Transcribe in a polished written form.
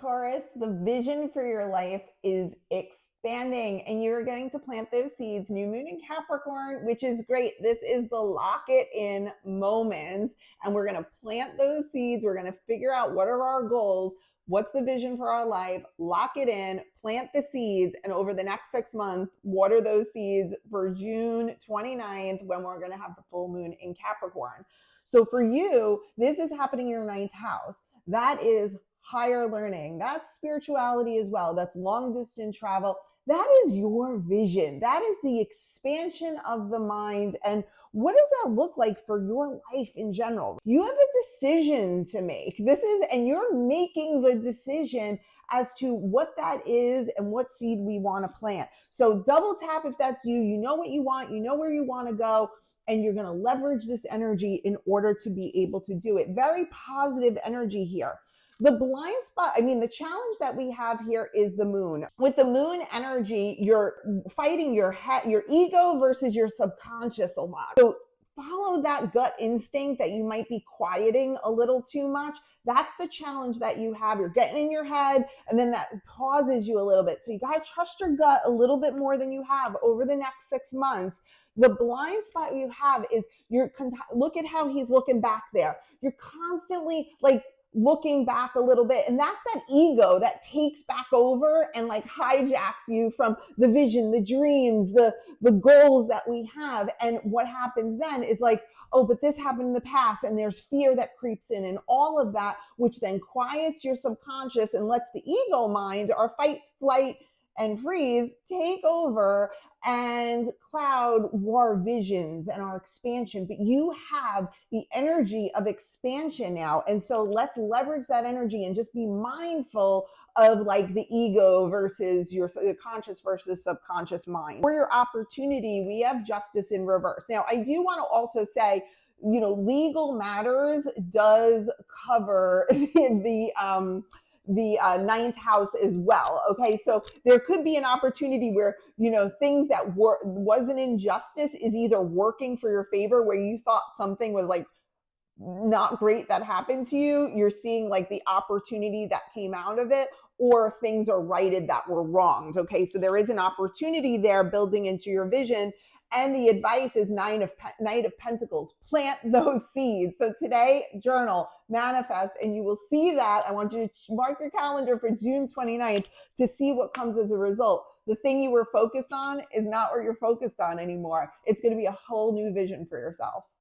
Taurus, the vision for your life is expanding and you're getting to plant those seeds. New moon in Capricorn, which is great. This is the lock it in moment. And we're going to plant those seeds. We're going to figure out what are our goals. What's the vision for our life? Lock it in, plant the seeds. And over the next 6 months, water those seeds for June 29th when we're going to have the full moon in Capricorn. So for you, this is happening in your ninth house. That is higher learning. That's spirituality as well. That's long distance travel. That is your vision. That is the expansion of the mind. And what does that look like for your life in general? You have a decision to make. And you're making the decision as to what that is and what seed we want to plant. So double tap if that's you. You know what you want. You know where you want to go. And you're going to leverage this energy in order to be able to do it. Very positive energy here. The blind spot, the challenge that we have here is the moon. With the moon energy, you're fighting your ego versus your subconscious a lot. So follow that gut instinct that you might be quieting a little too much. That's the challenge that you have. You're getting in your head and then that pauses you a little bit. So you got to trust your gut a little bit more than you have over the next 6 months. The blind spot you have is look at how he's looking back there. You're constantly looking back a little bit, and that's that ego that takes back over and hijacks you from the vision, the dreams, the goals that we have. And what happens then is oh, but this happened in the past, and there's fear that creeps in and all of that, which then quiets your subconscious and lets the ego mind, our fight, flight, and freeze take over and cloud our visions and our expansion. But you have the energy of expansion now. And so let's leverage that energy and just be mindful of the ego versus your conscious versus subconscious mind. For your opportunity, we have justice in reverse. Now, I do want to also say, legal matters does cover the ninth house as well. Okay, so there could be an opportunity where things that was an injustice is either working for your favor, where you thought something was not great that happened to you. You're seeing the opportunity that came out of it, or things are righted that were wronged. Okay, so there is an opportunity there building into your vision. And the advice is Knight of Pentacles. Plant those seeds. So today, journal, manifest, and you will see that. I want you to mark your calendar for June 29th to see what comes as a result. The thing you were focused on is not what you're focused on anymore. It's going to be a whole new vision for yourself.